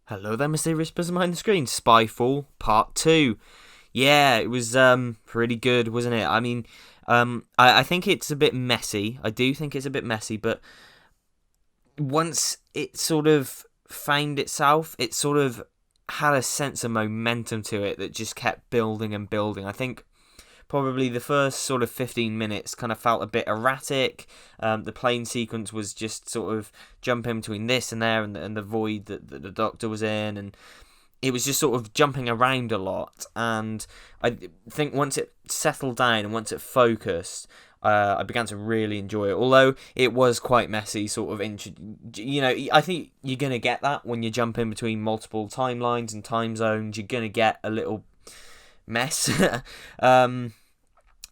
Hello there, mysterious person behind the screen. Spyfall Part 2. Yeah, it was pretty good, wasn't it? I mean, I think it's a bit messy. I do think it's a bit messy, but once it sort of found itself, it sort of had a sense of momentum to it that just kept building and building. I think probably the first sort of 15 minutes kind of felt a bit erratic. The plane sequence was just sort of jumping between this and there and the void that the Doctor was in, and it was just sort of jumping around a lot. And I think once it settled down and once it focused, I began to really enjoy it. Although it was quite messy, sort of, I think you're going to get that when you jump in between multiple timelines and time zones. You're going to get a little mess.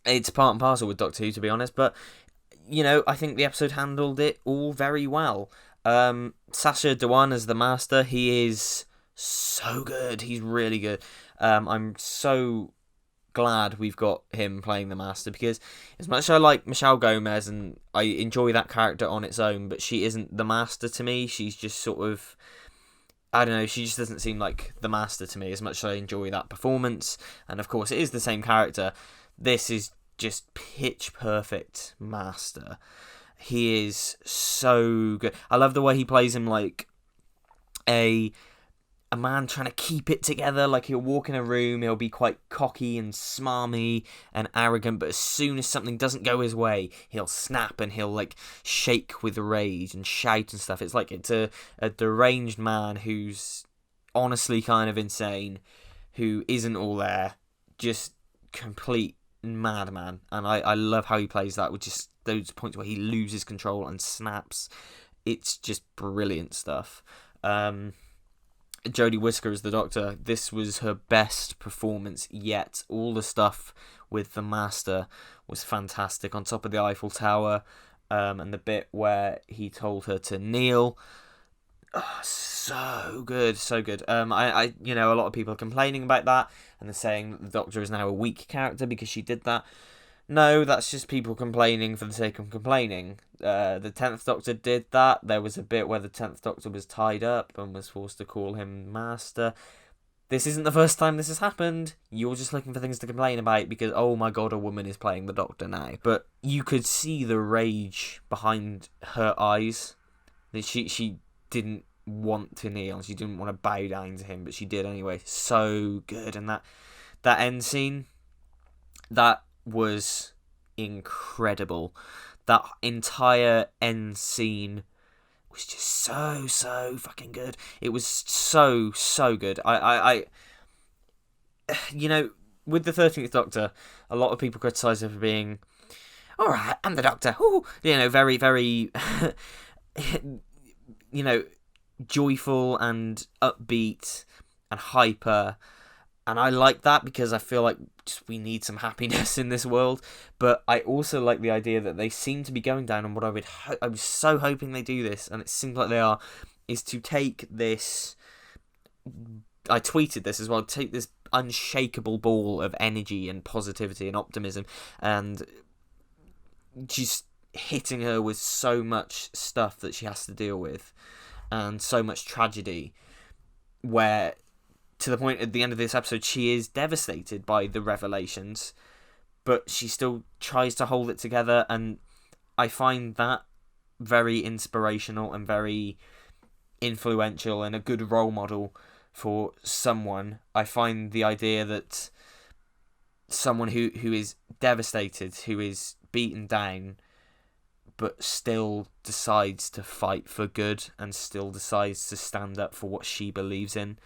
It's part and parcel with Doctor Who, to be honest, but I think the episode handled it all very well. Sacha Dhawan as the Master, he is so good. He's really good. I'm so glad we've got him playing the Master, because as much as I like Michelle Gomez and I enjoy that character on its own, but she isn't the Master to me. She's just sort of, I don't know, she just doesn't seem like the Master to me, as much as I enjoy that performance. And of course, it is the same character. This is just pitch perfect Master. He is so good. I love the way he plays him like a man trying to keep it together. Like, he'll walk in a room, he'll be quite cocky and smarmy and arrogant, but as soon as something doesn't go his way, he'll snap and he'll like shake with rage and shout and stuff. It's like it's a deranged man who's honestly kind of insane, who isn't all there, just complete madman. And I love how he plays that, with just those points where he loses control and snaps. It's just brilliant stuff. Jodie Whittaker as the Doctor, this was her best performance yet. All the stuff with the Master was fantastic. On top of the Eiffel Tower, and the bit where he told her to kneel. Oh, so good, so good. A lot of people are complaining about that, and they're saying that the Doctor is now a weak character because she did that. No, that's just people complaining for the sake of complaining. The 10th Doctor did that. There was a bit where the 10th Doctor was tied up and was forced to call him Master. This isn't the first time this has happened. You're just looking for things to complain about because, oh my god, a woman is playing the Doctor now. But you could see the rage behind her eyes. She didn't want to kneel. She didn't want to bow down to him, but she did anyway. So good. And that end scene, that was incredible. That entire end scene was just so fucking good. It was so good. I with the 13th Doctor, a lot of people criticise her for being, all right, I'm the Doctor. Ooh, very joyful and upbeat and hyper. And I like that because I feel like we need some happiness in this world. But I also like the idea that they seem to be going down on what I was so hoping they do this, and it seems like they are, is to take this, I tweeted this as well, take this unshakable ball of energy and positivity and optimism, and just hitting her with so much stuff that she has to deal with, and so much tragedy, where, to the point at the end of this episode, she is devastated by the revelations, but she still tries to hold it together, and I find that very inspirational and very influential and a good role model for someone. I find the idea that someone who is devastated, who is beaten down, but still decides to fight for good and still decides to stand up for what she believes in.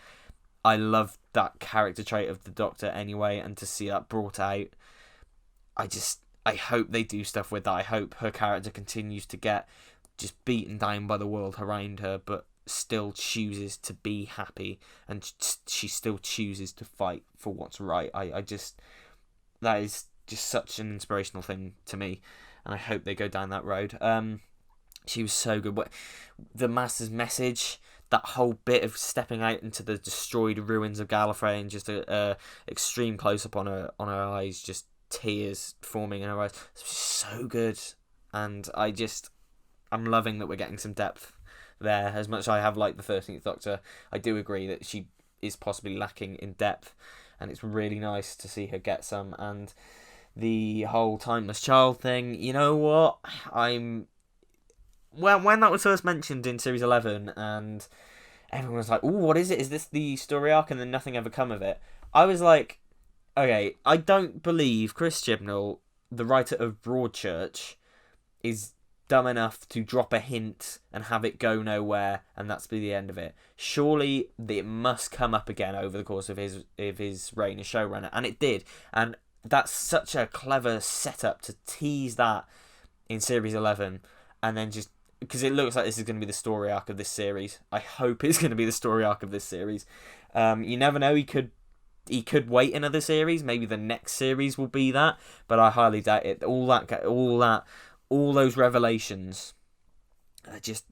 I love that character trait of the Doctor anyway, and to see that brought out, I hope they do stuff with that. I hope her character continues to get just beaten down by the world around her, but still chooses to be happy, and she still chooses to fight for what's right. That is just such an inspirational thing to me, and I hope they go down that road. She was so good. The Master's message, that whole bit of stepping out into the destroyed ruins of Gallifrey and just a extreme close up on her eyes, just tears forming in her eyes. It's so good, and I'm loving that we're getting some depth there. As much as I have liked the 13th Doctor, I do agree that she is possibly lacking in depth, and it's really nice to see her get some. And the whole timeless child thing, you know what? When that was first mentioned in Series 11, and everyone was like, "Ooh, what is it? Is this the story arc?" And then nothing ever come of it. I was like, okay, I don't believe Chris Chibnall, the writer of Broadchurch, is dumb enough to drop a hint and have it go nowhere, and that's be the end of it. Surely it must come up again over the course of his reign as showrunner, and it did. And that's such a clever setup to tease that in Series 11, and then just because it looks like this is going to be the story arc of this series. I hope it's going to be the story arc of this series. You never know. He could wait another series. Maybe the next series will be that, but I highly doubt it. All those revelations are just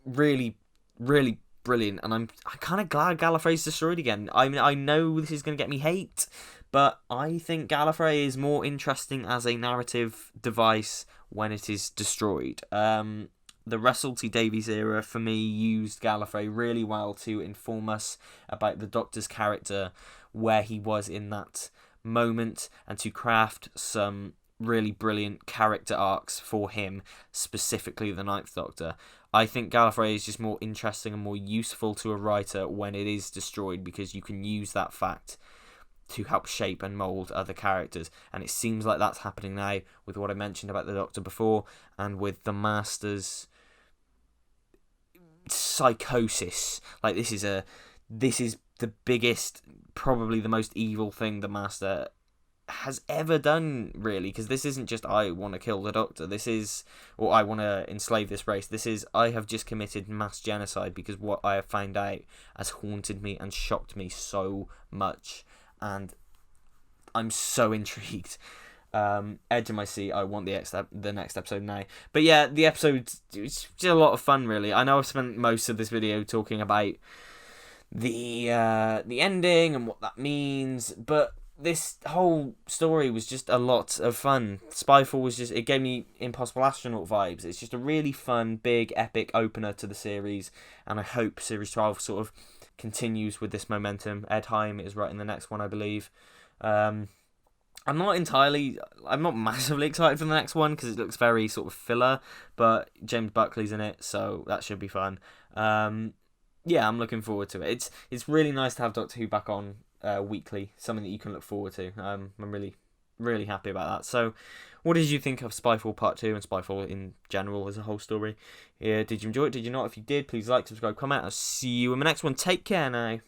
really, really brilliant, and I'm kind of glad Gallifrey's destroyed again. I mean, I know this is going to get me hate, but I think Gallifrey is more interesting as a narrative device when it is destroyed. The Russell T Davies era, for me, used Gallifrey really well to inform us about the Doctor's character, where he was in that moment, and to craft some really brilliant character arcs for him, specifically the Ninth Doctor. I think Gallifrey is just more interesting and more useful to a writer when it is destroyed, because you can use that fact to help shape and mould other characters, and it seems like that's happening now with what I mentioned about the Doctor before, and with the Master's psychosis. Like, this is the biggest, probably the most evil thing the Master has ever done, really, because this isn't just I want to kill the Doctor, this is, or I want to enslave this race, this is I have just committed mass genocide, because what I have found out has haunted me and shocked me so much, and I'm so intrigued. Edge of my seat. I want the next episode now. But yeah, the episode, it's just a lot of fun, really. I know I've spent most of this video talking about the ending and what that means, but this whole story was just a lot of fun. Spyfall was just, it gave me Impossible Astronaut vibes. It's just a really fun, big, epic opener to the series, and I hope Series 12 sort of continues with this momentum. Ed Heim is writing the next one, I believe. I'm not massively excited for the next one, because it looks very sort of filler, but James Buckley's in it, so that should be fun. Yeah, I'm looking forward to it. It's really nice to have Doctor Who back on weekly, something that you can look forward to. I'm really, really happy about that. So, what did you think of Spyfall Part 2 and Spyfall in general as a whole story? Yeah, did you enjoy it? Did you not? If you did, please like, subscribe, comment. I'll see you in the next one. Take care now.